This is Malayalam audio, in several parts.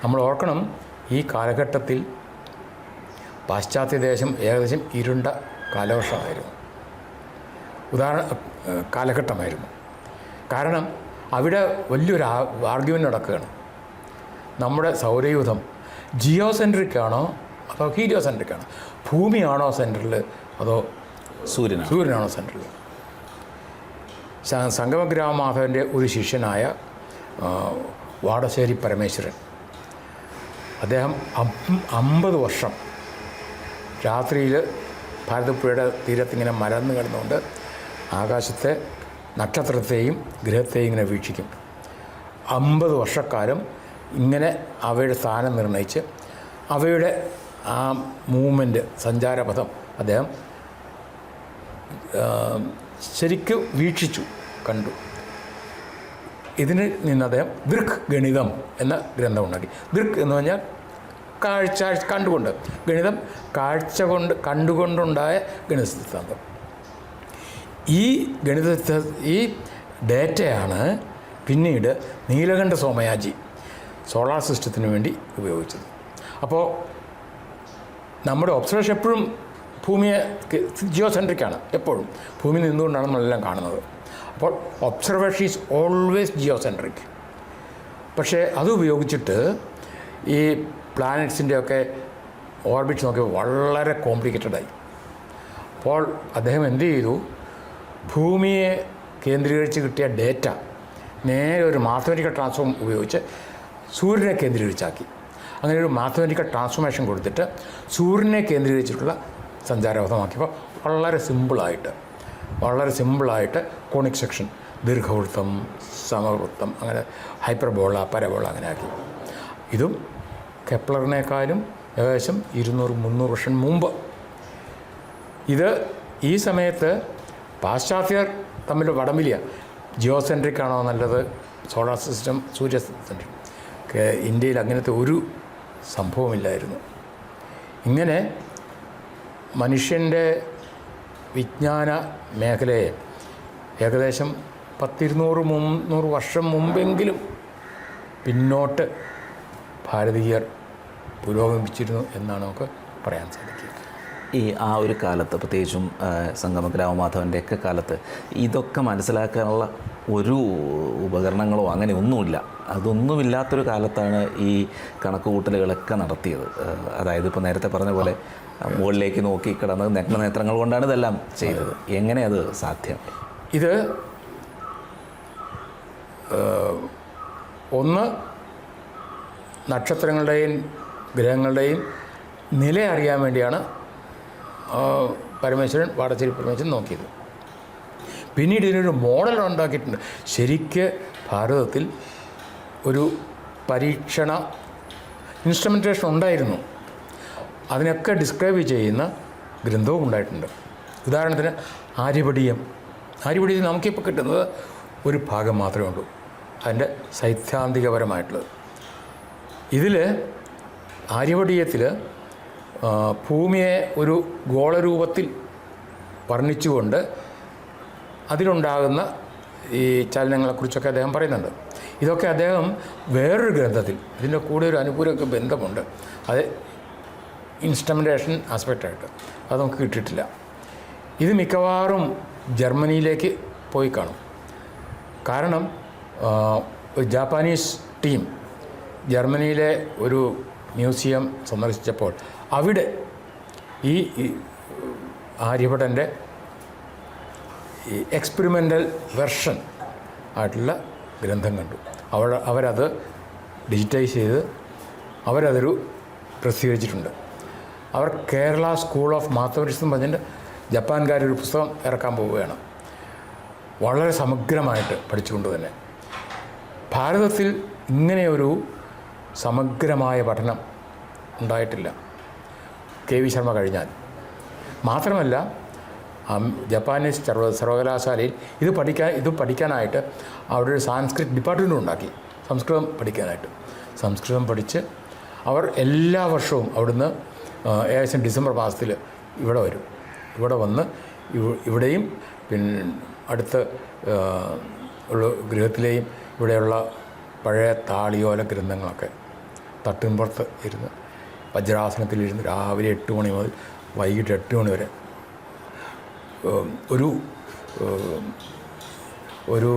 നമ്മൾ ഓർക്കണം, ഈ കാലഘട്ടത്തിൽ പാശ്ചാത്യദേശം ഏകദേശം ഇരുണ്ട കാലവർഷമായിരുന്നു, കാലഘട്ടമായിരുന്നു. കാരണം അവിടെ വലിയൊരു ആർഗ്യുമെൻ്റ് നടക്കുകയാണ്. നമ്മുടെ സൗരയൂഥം ജിയോ സെൻട്രിക് ആണോ അതോ ഹീലിയോ സെൻട്രിക് ആണോ? ഭൂമിയാണോ സെൻട്രൽ അതോ സൂര്യനാണോ സെൻട്രൽ? സംഗമഗ്രാമമാധവൻ്റെ ഒരു ശിഷ്യനായ വാടശ്ശേരി പരമേശ്വരൻ, അദ്ദേഹം 50 വർഷം രാത്രിയിൽ ഭാരതപ്പുഴയുടെ തീരത്തിങ്ങനെ മലർന്നു കിടന്നുകൊണ്ട് ആകാശത്തെ നക്ഷത്രത്തെയും ഗ്രഹത്തെയും ഇങ്ങനെ വീക്ഷിക്കും. 50 വർഷക്കാലം ഇങ്ങനെ അവയുടെ സ്ഥാനം നിർണ്ണയിച്ച് അവയുടെ ആ മൂവ്മെൻറ്റ്, സഞ്ചാരപഥം അദ്ദേഹം ശരിക്കും വീക്ഷിച്ചു, കണ്ടു. ഇതിന് നിന്ന് അദ്ദേഹം ദൃക് ഗണിതം എന്ന ഗ്രന്ഥം ഉണ്ടാക്കി. ദൃക് എന്ന് പറഞ്ഞാൽ കാഴ്ച, കണ്ടുകൊണ്ട്. ഗണിതം കാഴ്ച കൊണ്ട്, കണ്ടുകൊണ്ടുണ്ടായ ഗണിത സിദ്ധാന്തം. ഈ ഡേറ്റയാണ് പിന്നീട് നീലകണ്ഠ സോമയാജി സോളാർ സിസ്റ്റത്തിന് വേണ്ടി ഉപയോഗിച്ചത്. അപ്പോൾ നമ്മുടെ ഒബ്സർവേഷൻ എപ്പോഴും ഭൂമിയെ ജിയോ സെൻട്രിക്കാണ്, എപ്പോഴും ഭൂമി നിന്നുകൊണ്ടാണ് നമ്മളെല്ലാം കാണുന്നത്. അപ്പോൾ observation is always geocentric. പക്ഷേ അത് ഉപയോഗിച്ചിട്ട് ഈ പ്ലാനറ്റ്സിൻ്റെയൊക്കെ ഓർബിറ്റ്സ് നോക്കി വളരെ കോംപ്ലിക്കേറ്റഡായി. അപ്പോൾ അദ്ദേഹം എന്ത് ചെയ്തു, ഭൂമിയെ കേന്ദ്രീകരിച്ച് കിട്ടിയ ഡേറ്റ നേരെ ഒരു മാത്തമാറ്റിക്കൽ ട്രാൻസ്ഫോം ഉപയോഗിച്ച് സൂര്യനെ കേന്ദ്രീകരിച്ചാക്കി. അങ്ങനെ ഒരു മാത്തമാറ്റിക്കൽ ട്രാൻസ്ഫോർമേഷൻ കൊടുത്തിട്ട് സൂര്യനെ കേന്ദ്രീകരിച്ചിട്ടുള്ള സഞ്ചാരപഥമാക്കിയപ്പോൾ വളരെ സിമ്പിളായിട്ട് കോണിക് സെക്ഷൻ, ദീർഘവൃത്തം, സമവൃത്തം, അങ്ങനെ ഹൈപ്പർബോള, പരബോള അങ്ങനെ ആക്കി. ഇതും കെപ്ലറിനേക്കാളും ഏകദേശം 200-300 വർഷം മുമ്പ്. ഈ സമയത്ത് പാശ്ചാത്യർ തമ്മിൽ വടംവലിയ, ജിയോ സെൻട്രിക് ആണോ നല്ലത്, സോളാർ സിസ്റ്റം സൂര്യ സെൻട്രിക്. ഇന്ത്യയിൽ അങ്ങനത്തെ ഒരു സംഭവമില്ലായിരുന്നു. ഇങ്ങനെ മനുഷ്യൻ്റെ വിജ്ഞാന മേഖലയെ ഏകദേശം 10-200-300 വർഷം മുമ്പെങ്കിലും പിന്നോട്ട് ഭാരതീയർ പുരോഗമിച്ചിരുന്നു എന്നാണ് നമുക്ക് പറയാൻ സാധിക്കുക. ആ ഒരു കാലത്ത്, പ്രത്യേകിച്ചും സംഗമഗ്രാമമാധവൻ്റെയൊക്കെ കാലത്ത് ഇതൊക്കെ മനസ്സിലാക്കാനുള്ള ഒരു ഉപകരണങ്ങളോ അങ്ങനെ ഒന്നുമില്ല. അതൊന്നുമില്ലാത്തൊരു കാലത്താണ് ഈ കണക്കുകൂട്ടലുകളൊക്കെ നടത്തിയത്. അതായത് ഇപ്പോൾ നേരത്തെ പറഞ്ഞ പോലെ മുകളിലേക്ക് നോക്കി കിടന്ന് നഗ്നനേത്രങ്ങൾ കൊണ്ടാണ് ഇതെല്ലാം ചെയ്തത്. എങ്ങനെ അത് സാധ്യം? ഇത് ഒന്ന്, നക്ഷത്രങ്ങളുടെയും ഗ്രഹങ്ങളുടെയും നില അറിയാൻ വേണ്ടിയാണ് വാടശ്ശേരി പരമേശ്വരൻ നോക്കിയത്. പിന്നീട് ഇതിനൊരു മോഡൽ ഉണ്ടാക്കിയിട്ടുണ്ട്. ശരിക്ക് ഭാരതത്തിൽ ഒരു പരീക്ഷണ ഇൻസ്ട്രുമെൻറ്റേഷൻ ഉണ്ടായിരുന്നു. അതിനൊക്കെ ഡിസ്ക്രൈബ് ചെയ്യുന്ന ഗ്രന്ഥവും ഉണ്ടായിട്ടുണ്ട്. ഉദാഹരണത്തിന് ആര്യഭടീയം നമുക്കിപ്പോൾ കിട്ടുന്നത് ഒരു ഭാഗം മാത്രമേ ഉള്ളൂ, അതിൻ്റെ സൈദ്ധാന്തികപരമായിട്ടുള്ളത്. ഇതിൽ ആര്യഭടീയത്തിൽ ഭൂമിയെ ഒരു ഗോളരൂപത്തിൽ വർണ്ണിച്ചുകൊണ്ട് അതിലുണ്ടാകുന്ന ഈ ചലനങ്ങളെക്കുറിച്ചൊക്കെ അദ്ദേഹം പറയുന്നുണ്ട്. ഇതൊക്കെ അദ്ദേഹം വേറൊരു ഗ്രന്ഥത്തിൽ, ഇതിൻ്റെ കൂടെ ഒരു അനുകൂലമൊക്കെ ബന്ധമുണ്ട്, അത് ഇൻസ്ട്രുമെൻറ്റേഷൻ ആസ്പെക്റ്റായിട്ട് അത് നമുക്ക് കിട്ടിയിട്ടില്ല. ഇത് മിക്കവാറും ജർമ്മനിയിലേക്ക് പോയി കാണും. കാരണം ഒരു ജാപ്പാനീസ് ടീം ജർമ്മനിയിലെ ഒരു മ്യൂസിയം സന്ദർശിച്ചപ്പോൾ അവിടെ ഈ ആര്യഭടൻ്റെ ഈ എക്സ്പെരിമെൻ്റൽ വെർഷൻ ആയിട്ടുള്ള ഗ്രന്ഥം കണ്ടു. അവരത് ഡിജിറ്റൈസ് ചെയ്ത് അവരതൊരു പ്രസിദ്ധീകരിച്ചിട്ടുണ്ട്. അവർ കേരള സ്കൂൾ ഓഫ് മാത്തമാറ്റിക്സ് എന്ന് പറഞ്ഞിട്ട് ജപ്പാൻകാരൊരു പുസ്തകം ഇറക്കാൻ പോവുകയാണ്, വളരെ സമഗ്രമായിട്ട് പഠിച്ചുകൊണ്ട് തന്നെ. ഭാരതത്തിൽ ഇങ്ങനെയൊരു സമഗ്രമായ പഠനം ഉണ്ടായിട്ടില്ല കെ വി ശർമ്മ കഴിഞ്ഞാൽ. മാത്രമല്ല ജപ്പാനീസ് സർവകലാശാലയിൽ ഇത് പഠിക്കാനായിട്ട് അവിടെ ഒരു സാൻസ്ക്രിറ്റ് ഡിപ്പാർട്ട്മെൻറ്റും ഉണ്ടാക്കി, സംസ്കൃതം പഠിച്ച് അവർ എല്ലാ വർഷവും അവിടുന്ന് ഏകദേശം ഡിസംബർ മാസത്തിൽ ഇവിടെ വരും. ഇവിടെ വന്ന് ഇവിടെയും പിന്നെ അടുത്ത ഉള്ള ഗൃഹത്തിലെയും ഇവിടെയുള്ള പഴയ താളിയോല ഗ്രന്ഥങ്ങളൊക്കെ തട്ടിൻപുറത്ത് ഇരുന്ന് വജ്രാസനത്തിലിരുന്ന് രാവിലെ 8 മണി മുതൽ വൈകിട്ട് 8 മണി വരെ ഒരു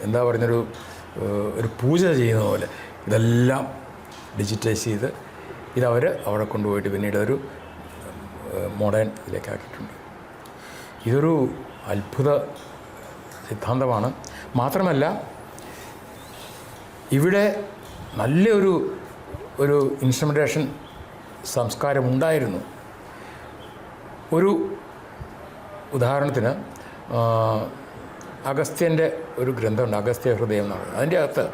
എന്താ പറയുന്നൊരു ഒരു പൂജ ചെയ്യുന്ന പോലെ ഇതെല്ലാം ഡിജിറ്റൈസ് ചെയ്ത് ഇതവർ അവിടെ കൊണ്ടുപോയിട്ട് പിന്നീട് ഒരു മോഡേൺ ഇതിലേക്കാക്കിയിട്ടുണ്ട്. ഇതൊരു അത്ഭുത സിദ്ധാന്തമാണ്. മാത്രമല്ല ഇവിടെ നല്ലൊരു ഇൻസ്ട്രുമെൻറ്റേഷൻ സംസ്കാരമുണ്ടായിരുന്നു. ഒരു ഉദാഹരണത്തിന് അഗസ്ത്യൻ്റെ ഒരു ഗ്രന്ഥമുണ്ട്, അഗസ്ത്യ ഹൃദയം എന്ന് പറയുന്നത്. അതിൻ്റെ അകത്ത്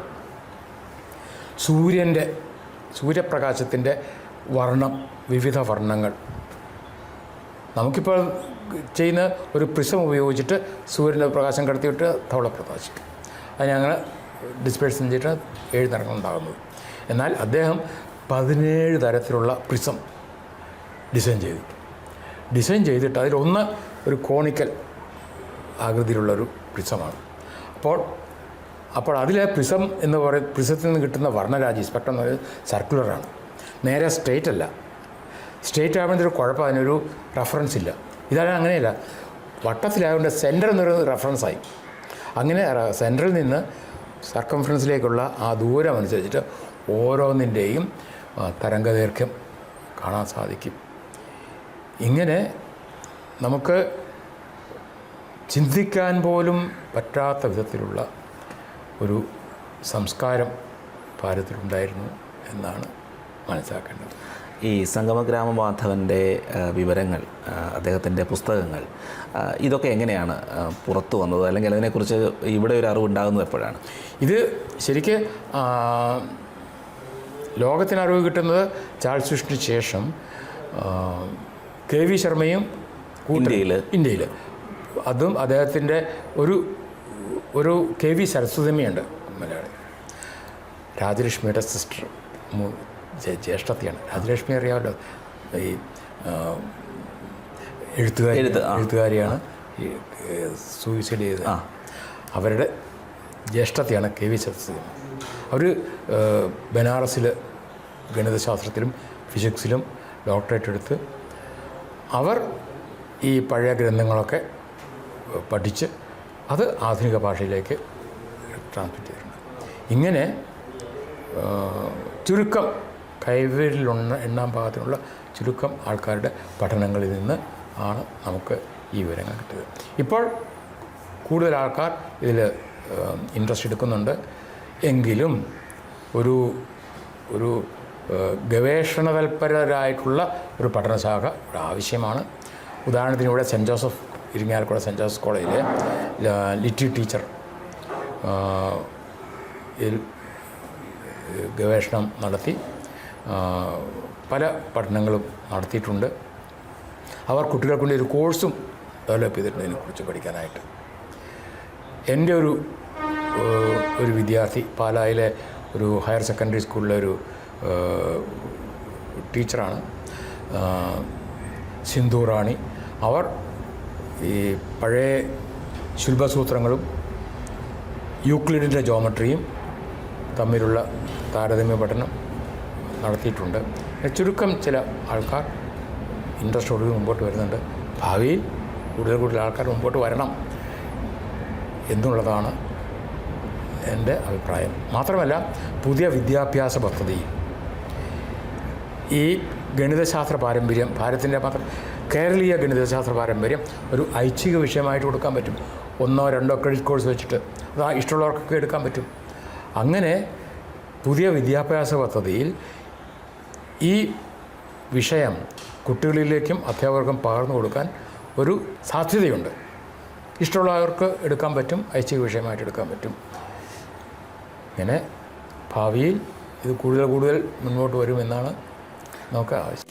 സൂര്യപ്രകാശത്തിൻ്റെ വിവിധ വർണ്ണങ്ങൾ നമുക്കിപ്പോൾ ചെയ്യുന്ന ഒരു പ്രിസം ഉപയോഗിച്ചിട്ട് സൂര്യൻ്റെ പ്രകാശം കടത്തിവിട്ട് ധവള പ്രകാശിക്കും. അത് ഞങ്ങൾ ഡിസ്പേഴ്സൺ ചെയ്തിട്ട് 7 നിറങ്ങൾ ഉണ്ടാകുന്നത്. എന്നാൽ അദ്ദേഹം 17 തരത്തിലുള്ള പ്രിസം ഡിസൈൻ ചെയ്തിട്ട് അതിലൊന്ന് ഒരു കോണിക്കൽ ആകൃതിയിലുള്ളൊരു പ്രിസമാണ്. അപ്പോൾ അതിലെ പ്രിസം എന്ന് പറയും, പ്രിസത്തിൽ നിന്ന് കിട്ടുന്ന വർണ്ണരാജി സ്പെക്ട്രം എന്ന് പറയുന്നത് സർക്കുലറാണ്, നേരെ സ്ട്രെയിറ്റ് അല്ല. സ്ട്രെയിറ്റ് ആകുമ്പോൾ ഒരു കുഴപ്പം, അതിനൊരു റെഫറൻസ് ഇല്ല. ഇതാണ് അങ്ങനെയല്ല, വട്ടത്തിലായതുകൊണ്ട് സെൻറ്റർ എന്ന് പറയുന്നത് റെഫറൻസായി. അങ്ങനെ സെൻറ്ററിൽ നിന്ന് സർക്കംഫറൻസിലേക്കുള്ള ആ ദൂരം അനുസരിച്ചിട്ട് ഓരോന്നിൻ്റെയും തരംഗദൈർഘ്യം കാണാൻ സാധിക്കും. ഇങ്ങനെ നമുക്ക് ചിന്തിക്കാൻ പോലും പറ്റാത്ത വിധത്തിലുള്ള ഒരു സംസ്കാരം ഭാരതത്തിലുണ്ടായിരുന്നു എന്നാണ് മനസ്സിലാക്കേണ്ടത്. ഈ സംഗമഗ്രാമമാധവൻ്റെ വിവരങ്ങൾ, അദ്ദേഹത്തിൻ്റെ പുസ്തകങ്ങൾ, ഇതൊക്കെ എങ്ങനെയാണ് പുറത്തു വന്നത്, അല്ലെങ്കിൽ അതിനെക്കുറിച്ച് ഇവിടെ ഒരു അറിവുണ്ടാകുന്നത് എപ്പോഴാണ്? ഇത് ശരിക്ക് ലോകത്തിന് അറിവ് കിട്ടുന്നത് ചാൾസ് വിഷ്ണു ശേഷം KV ശർമ്മയും ഇന്ത്യയിൽ അതും അദ്ദേഹത്തിൻ്റെ ഒരു KV സരസ്വതിയമ്മയുണ്ട് മലയാളി, രാജലക്ഷ്മിയുടെ സിസ്റ്റർ, ജ്യേഷ്ഠത്തെയാണ്. രാജലക്ഷ്മി അറിയാമല്ലോ, ഈ എഴുത്തുകാരിയാണ്, ഈ സൂയിസൈഡ് ചെയ്ത് അവരുടെ ജ്യേഷ്ഠത്തെയാണ് KV സരസ്വതിയമ്മ. അവർ ബനാറസിൽ ഗണിതശാസ്ത്രത്തിലും ഫിസിക്സിലും ഡോക്ടറേറ്റ് എടുത്ത് അവർ ഈ പഴയ ഗ്രന്ഥങ്ങളൊക്കെ പഠിച്ച് അത് ആധുനിക ഭാഷയിലേക്ക് ട്രാൻസ്ലേറ്റ് ചെയ്തിട്ടുണ്ട്. ഇങ്ങനെ ചുരുക്കം കൈവിരലിൽ എണ്ണാൻ പാകത്തിനുള്ള ചുരുക്കം ആൾക്കാരുടെ പഠനങ്ങളിൽ നിന്ന് ആണ് നമുക്ക് ഈ വിവരങ്ങൾ കിട്ടിയത്. ഇപ്പോൾ കൂടുതൽ ആൾക്കാർ ഇതിൽ ഇൻട്രസ്റ്റ് എടുക്കുന്നുണ്ട്. എങ്കിലും ഒരു ഗവേഷണ തൽപരരായിട്ടുള്ള ഒരു പഠനശാഖ ആവശ്യമാണ്. ഉദാഹരണത്തിന് ഇവിടെ Saint Joseph Irinjalakuda Saint Joseph കോളേജിലെ ലിറ്ററി ടീച്ചർ ഗവേഷണം നടത്തി പല പഠനങ്ങളും നടത്തിയിട്ടുണ്ട്. അവർ കുട്ടികൾക്ക് വേണ്ടി ഒരു കോഴ്സും ഡെവലപ്പ് ചെയ്തിട്ടുണ്ട് ഇതിനെക്കുറിച്ച് പഠിക്കാനായിട്ട്. എൻ്റെ ഒരു വിദ്യാർത്ഥി പാലായിലെ ഒരു ഹയർ സെക്കൻഡറി സ്കൂളിലെ ഒരു ടീച്ചറാണ്, സിന്ധു റാണി. അവർ ഈ പഴയ ശുൽഭസൂത്രങ്ങളും യൂക്ലിഡിൻ്റെ ജോമെട്രിയും തമ്മിലുള്ള താരതമ്യ പഠനം നടത്തിയിട്ടുണ്ട്. ചുരുക്കം ചില ആൾക്കാർ ഇൻട്രസ്റ്റോട് മുമ്പോട്ട് വരുന്നുണ്ട്. ഭാവിയിൽ കൂടുതൽ ആൾക്കാർ മുമ്പോട്ട് വരണം എന്നുള്ളതാണ് എൻ്റെ അഭിപ്രായം. മാത്രമല്ല, പുതിയ വിദ്യാഭ്യാസ പദ്ധതി ഈ ഗണിതശാസ്ത്ര പാരമ്പര്യം, ഭാരതത്തിൻ്റെ മാത്രം കേരളീയ ഗണിതശാസ്ത്ര പാരമ്പര്യം ഒരു ഐച്ഛിക വിഷയമായിട്ട് കൊടുക്കാൻ പറ്റും. 1 or 2 ക്രെഡിറ്റ് കോഴ്സ് വെച്ചിട്ട് അത് ഇഷ്ടമുള്ളവർക്കൊക്കെ എടുക്കാൻ പറ്റും. അങ്ങനെ പുതിയ വിദ്യാഭ്യാസ പദ്ധതിയിൽ ഈ വിഷയം കുട്ടികളിലേക്കും അധ്യാപകർക്കും പകർന്നു കൊടുക്കാൻ ഒരു സാധ്യതയുണ്ട്. ഇഷ്ടമുള്ളവർക്ക് എടുക്കാൻ പറ്റും, ഐച്ഛിക വിഷയമായിട്ട് എടുക്കാൻ പറ്റും. ഇങ്ങനെ ഭാവിയിൽ ഇത് കൂടുതൽ മുന്നോട്ട് വരുമെന്നാണ് നമുക്ക് ആവശ്യം.